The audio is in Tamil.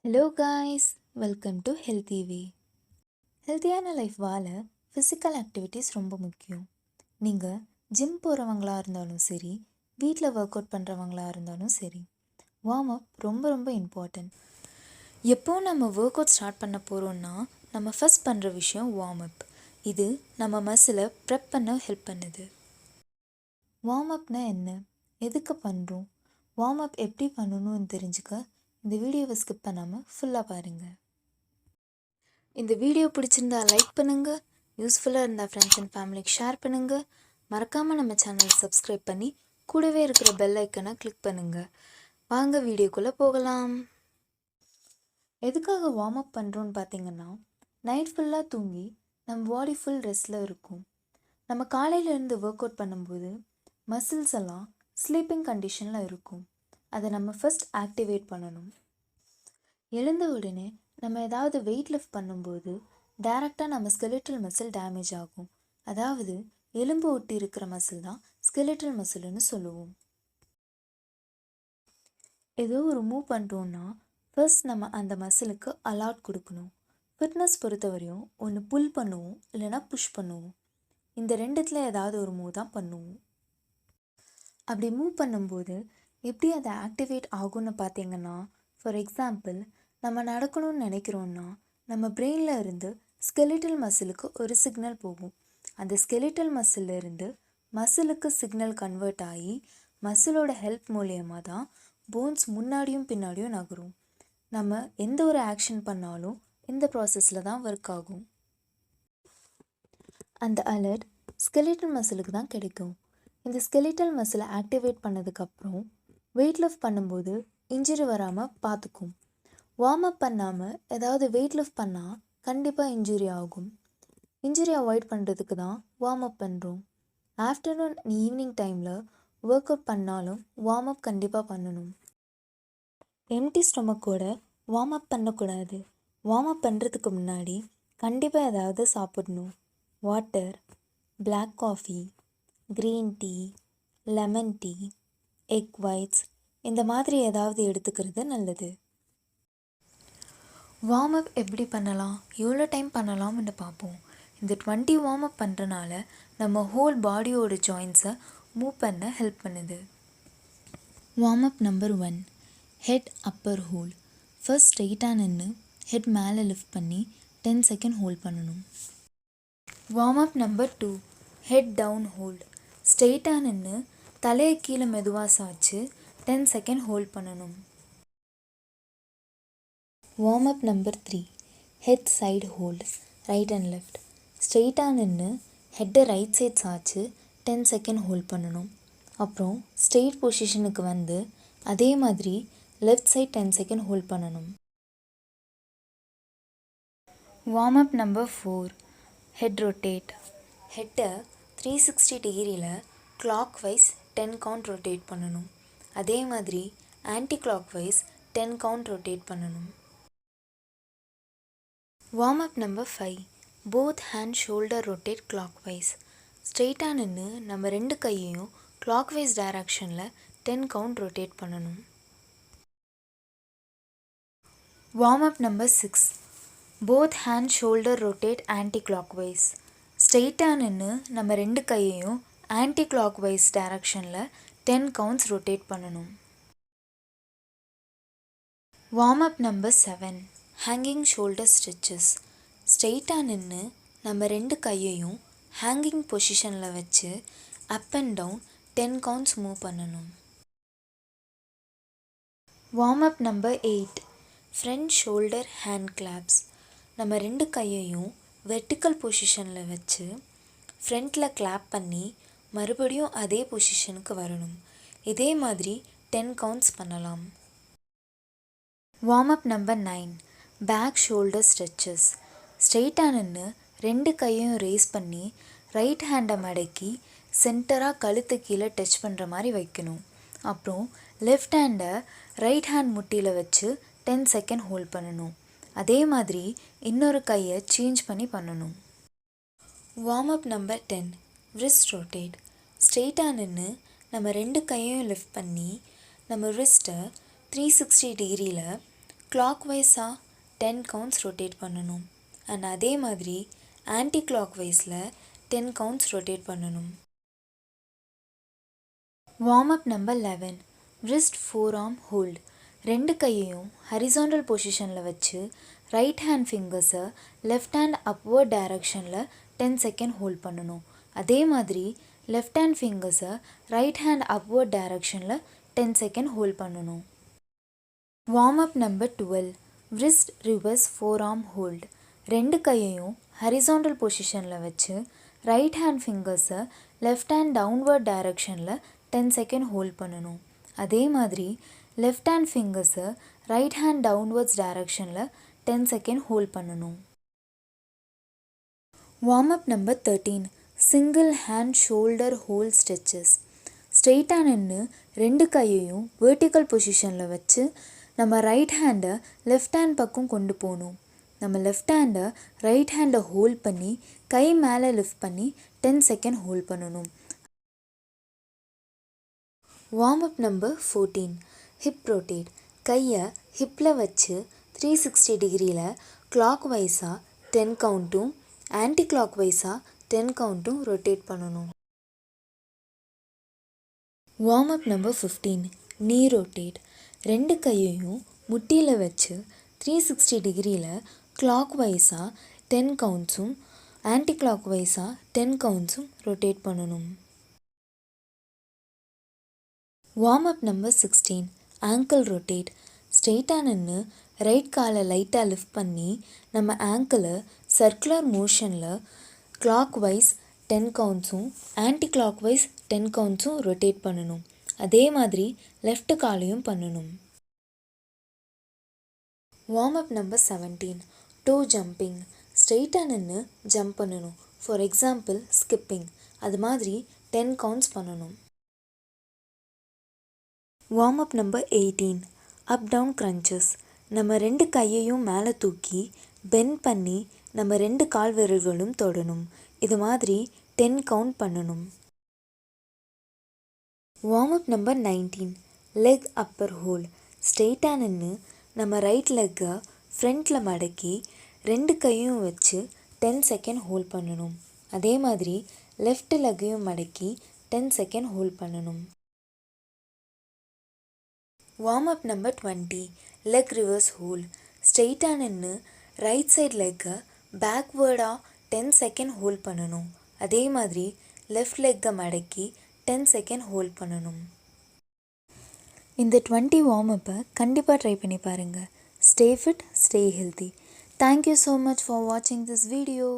Hello guys, welcome to healthy வே. ஹெல்த்தியான லைஃப் வாழ ஃபிசிக்கல் ஆக்டிவிட்டீஸ் ரொம்ப முக்கியம். நீங்கள் ஜிம் போகிறவங்களா இருந்தாலும் சரி, வீட்டில் ஒர்க் அவுட் பண்ணுறவங்களா இருந்தாலும் சரி, வார்ம் அப் ரொம்ப ரொம்ப இம்பார்ட்டன்ட். எப்போ நம்ம ஒர்க் அவுட் ஸ்டார்ட் பண்ண போகிறோன்னா நம்ம ஃபஸ்ட் பண்ணுற விஷயம் வார்ம் அப். இது நம்ம மசிலை ப்ரெப் பண்ண ஹெல்ப் பண்ணுது. வார்ம் அப்னா என்ன, எதுக்கு பண்ணுறோம், வார்ம் அப் எப்படி பண்ணணும்னு தெரிஞ்சுக்க இந்த வீடியோவை ஸ்கிப் பண்ணாமல் ஃபுல்லாக பாருங்கள். இந்த வீடியோ பிடிச்சிருந்தா லைக் பண்ணுங்கள், யூஸ்ஃபுல்லாக இருந்தால் ஃப்ரெண்ட்ஸ் அண்ட் ஃபேமிலிக்கு ஷேர் பண்ணுங்கள். மறக்காமல் நம்ம சேனலை சப்ஸ்கிரைப் பண்ணி கூடவே இருக்கிற பெல் ஐக்கனை கிளிக் பண்ணுங்கள். வாங்க வீடியோக்குள்ளே போகலாம். எதுக்காக வார்ம் அப் பண்ணுறோன்னு பார்த்தீங்கன்னா, நைட் ஃபுல்லாக தூங்கி நம்ம பாடி ஃபுல் ரெஸ்ட்டில் இருக்கும். நம்ம காலையிலேருந்து ஒர்க் அவுட் பண்ணும்போது மசில்ஸ் எல்லாம் ஸ்லீப்பிங் கண்டிஷனில் இருக்கும். அதை நம்ம ஃபஸ்ட் ஆக்டிவேட் பண்ணணும். எழுந்த உடனே நம்ம ஏதாவது வெயிட் லிஃப்ட் பண்ணும்போது டைரெக்டாக நம்ம ஸ்கெலிட்டல் மசில் டேமேஜ் ஆகும். அதாவது எலும்பு ஒட்டி இருக்கிற மசில் தான் ஸ்கெலிட்டல் மசில்னு சொல்லுவோம். ஏதோ ஒரு மூவ் பண்ணுறோன்னா ஃபர்ஸ்ட் நம்ம அந்த மசிலுக்கு அலாட் கொடுக்கணும். ஃபிட்னஸ் பொறுத்தவரையும் ஒன்று புல் பண்ணுவோம், இல்லைனா புஷ் பண்ணுவோம். இந்த ரெண்டுத்தில் ஏதாவது ஒரு மூவ் தான் பண்ணுவோம். அப்படி மூவ் பண்ணும்போது எப்படி அதை ஆக்டிவேட் ஆகும்னு பார்த்தீங்கன்னா, ஃபார் எக்ஸாம்பிள் நம்ம நடக்கணும்னு நினைக்கிறோன்னா நம்ம பிரெயினில் இருந்து ஸ்கெலிட்டல் மசிலுக்கு ஒரு சிக்னல் போகும். அந்த ஸ்கெலிட்டல் மசிலில் இருந்து மசிலுக்கு சிக்னல் கன்வெர்ட் ஆகி மசிலோட ஹெல்ப் மூலியமாக தான் போன்ஸ் முன்னாடியும் பின்னாடியும் நகரும். நம்ம எந்த ஒரு ஆக்ஷன் பண்ணாலும் இந்த ப்ராசஸில் தான் ஒர்க் ஆகும். அந்த அலர்ட் ஸ்கெலிட்டல் மசிலுக்கு தான் கிடைக்கும். இந்த ஸ்கெலிட்டல் மசிலை ஆக்டிவேட் பண்ணதுக்கப்புறம் வெயிட் லிஃப்ட் பண்ணும்போது இன்ஜுரி வராமல் பார்த்துக்கும். வார்ம் அப் பண்ணாமல் ஏதாவது வெயிட் லிஃப்ட் பண்ணால் கண்டிப்பாக இன்ஜுரி ஆகும். இன்ஜுரி அவாய்ட் பண்ணுறதுக்கு தான் வார்ம் அப் பண்ணுறோம். ஆஃப்டர்நூன் ஈவினிங் டைமில் ஒர்க் அவுட் பண்ணாலும் வார்ம் அப் கண்டிப்பாக பண்ணணும். எம்டி ஸ்டொமக்கோட வார்ம் அப் பண்ணக்கூடாது. வார்ம் அப் பண்ணுறதுக்கு முன்னாடி கண்டிப்பாக ஏதாவது சாப்பிடணும். Water, black coffee, green tea, lemon tea, egg whites இந்த மாதிரி ஏதாவது எடுத்துக்கிறது நல்லது. வார்ம் அப் எப்படி பண்ணலாம், எவ்வளோ டைம் பண்ணலாம்னு பார்ப்போம். இந்த 20 வார்ம் அப் பண்ணுறனால நம்ம ஹோல் பாடியோட ஜாயின்ஸை மூவ் பண்ண ஹெல்ப் பண்ணுது. Warm up number 1, head upper hold. First ஸ்ட்ரெயிட்டாக நின்று ஹெட் மேலே லிஃப்ட் பண்ணி 10 செகண்ட் ஹோல்ட் பண்ணணும். Warm up number 2, head down hold. ஸ்ட்ரெயிட்டாக நின்று தலையை கீழே மெதுவாக சாய்ச்சி 10 செகண்ட் ஹோல்ட் பண்ணணும். Warm up number 3, head side hold, right and left. ஸ்ட்ரெயிட்டாக நின்று ஹெட்டை ரைட் சைட் சாய்ச்சி 10 செகண்ட் ஹோல்ட் பண்ணணும். அப்புறம் ஸ்ட்ரெயிட் பொசிஷனுக்கு வந்து அதே மாதிரி லெஃப்ட் சைட் 10 செகண்ட் ஹோல்ட் பண்ணணும். Warm up number 4, head rotate. ஹெட்டை 360 டிகிரியில் கிளாக் வைஸ் 10 கவுண்ட் ரொட்டேட் பண்ணணும். அதே மாதிரி anti clock wise 10 count rotate பண்ணணும். Warm up number 5, both hand shoulder rotate clock wise. ஸ்ட்ரெயிட்டாக நின்று நம்ம 2 கையையும் கிளாக் வைஸ் டைரக்ஷனில் 10 கவுண்ட் ரொட்டேட் பண்ணணும். Warm up number 6, both hand shoulder rotate anti clock wise. ஸ்ட்ரெயிட்டாக நின்று நம்ம 2 கையையும் ஆன்டி கிளாக் வைஸ் டைரக்ஷனில் 10 கவுண்ட்ஸ் ரொட்டேட் பண்ணணும். Warm up number 7, hanging shoulder stretches. ஸ்ட்ரெயிட்டாக நின்று நம்ம 2 கையையும் ஹேங்கிங் பொசிஷனில் வச்சு up and down 10 counts move பண்ணணும். Warm up number 8, front shoulder hand claps. நம்ம 2 கையையும் வெர்டிக்கல் பொசிஷனில் வச்சு ஃப்ரண்ட்டில் கிளாப் பண்ணி மறுபடியும் அதே பொசிஷனுக்கு வரணும். இதே மாதிரி 10 கவுண்ட்ஸ் பண்ணலாம். Warm up number 9, back shoulder stretches. ஸ்ட்ரெயிட்டாக நின்று 2 கையையும் ரேஸ் பண்ணி ரைட் ஹேண்டை மடக்கி சென்டராக கழுத்து கீழே டச் பண்ணுற மாதிரி வைக்கணும். அப்புறம் லெஃப்ட் ஹேண்டை ரைட் ஹேண்ட் முட்டியில் வச்சு 10 செகண்ட் ஹோல்ட் பண்ணணும். அதே மாதிரி இன்னொரு கையை சேஞ்ச் பண்ணி பண்ணணும். Warm up number 10, wrist rotate. ஸ்ட்ரெயிட்டாக நின்று நம்ம 2 கையையும் லிஃப்ட் பண்ணி நம்ம ரிஸ்ட்டை 360 டிகிரியில் கிளாக் வைஸாக 10 கவுண்ட்ஸ் ரொட்டேட் பண்ணணும். அண்ட் அதே மாதிரி ஆன்டி கிளாக் வைஸில் 10 கவுண்ட்ஸ் ரொட்டேட் பண்ணணும். Warm up number 11. wrist forearm hold. ரெண்டு கையையும் ஹரிசாண்டல் பொசிஷனில் வச்சு ரைட் ஹேண்ட் ஃபிங்கர்ஸை லெஃப்ட் ஹேண்ட் அப்வர்ட் டைரக்ஷனில் 10 செகண்ட் ஹோல்ட் பண்ணணும். அதே மாதிரி லெஃப்ட் ஹேண்ட் ஃபிங்கர்ஸை ரைட் ஹேண்ட் அப்வர்ட் டைரக்ஷனில் 10 செகண்ட் ஹோல்ட் பண்ணணும். Warm up number 12. wrist reverse forearm hold. ரெண்டு கையையும் ஹரிசாண்டல் பொசிஷனில் வச்சு ரைட் ஹேண்ட் ஃபிங்கர்ஸை லெஃப்ட் ஹேண்ட் டவுன்வர்ட் டைரக்ஷனில் 10 செகண்ட் ஹோல்ட் பண்ணணும். அதே மாதிரி லெஃப்ட் ஹேண்ட் ஃபிங்கர்ஸை ரைட் ஹேண்ட் டவுன்வர்ட்ஸ் டைரக்ஷனில் 10 செகண்ட் ஹோல்ட் பண்ணணும். Warm up number 13. Single hand shoulder hold stretches. ஸ்ட்ரெயிட்டாக நின்று ரெண்டு கையையும் வெர்டிக்கல் பொசிஷனில் வச்சு நம்ம ரைட் ஹேண்டை லெஃப்ட் ஹேண்ட் பக்கம் கொண்டு போகணும். நம்ம லெஃப்ட் ஹேண்டை ரைட் ஹேண்டை ஹோல்ட் பண்ணி கை மேலே லிஃப்ட் பண்ணி 10 செகண்ட் ஹோல்ட் பண்ணணும். Warm up number 14. Hip rotate. கையை ஹிப்பில் வச்சு 360 டிகிரியில் கிளாக் வைஸாக 10 கவுண்ட்டும் ஆன்டி கிளாக் வைஸாக 10 கவுண்ட்டும் ரொட்டேட் பண்ணணும். Warm up number 15. நீ ரொட்டேட். ரெண்டு கையையும் முட்டியில் வச்சு 360 டிகிரியில் கிளாக் வைஸாக 10 கவுண்ட்ஸும் ஆன்டி கிளாக் வைஸாக 10 கவுண்ட்ஸும் ரொட்டேட் பண்ணணும். Warm up number 16. Angle rotate. ஸ்ட்ரெயிட்டாக நின்று ரைட் காலை லைட்டாக லிஃப்ட் பண்ணி நம்ம ஆங்கிளை சர்க்குலர் மோஷனில் கிளாக் வைஸ் 10 கவுண்ட்ஸும் ஆன்டி கிளாக் வைஸ் 10 கவுண்ட்ஸும் ரொட்டேட் பண்ணணும். அதே மாதிரி லெஃப்ட் காலையும் பண்ணணும். Warm up number 17. Toe jumping. ஸ்ட்ரெயிட்டாக நின்று ஜம்ப் பண்ணணும். For example skipping. அது மாதிரி 10 கவுண்ட்ஸ் பண்ணணும். Warm up number 18. Up down crunches. நம்ம ரெண்டு கையையும் மேலே தூக்கி பெண்ட் பண்ணி நம்ம ரெண்டு கால் விரல்களும் தொடணும். இது மாதிரி 10 கவுண்ட் பண்ணணும். Warm up number 19. Leg upper hold. ஸ்ட்ரெயிட்டாக நின்று நம்ம ரைட் லெக்கை ஃப்ரண்ட்டில் மடக்கி ரெண்டு கையும் வச்சு 10 செகண்ட் ஹோல்ட் பண்ணணும். அதே மாதிரி லெஃப்ட் லெக்கையும் மடக்கி 10 செகண்ட் ஹோல்ட் பண்ணணும். Warm up number 20. Leg reverse hold. ஸ்ட்ரெயிட்டாக நின்று ரைட் சைட் லெக்கை பேக்வேர்டாக 10 செகண்ட் ஹோல்ட் பண்ணணும். அதே மாதிரி லெஃப்ட் லெக்கை மடக்கி 10 செகண்ட் ஹோல்ட் பண்ணணும். இந்த 20 வார்ம் அப்பை கண்டிப்பாக ட்ரை பண்ணி பாருங்கள். Stay fit, stay healthy. Thank you so much for வாட்சிங் திஸ் வீடியோ.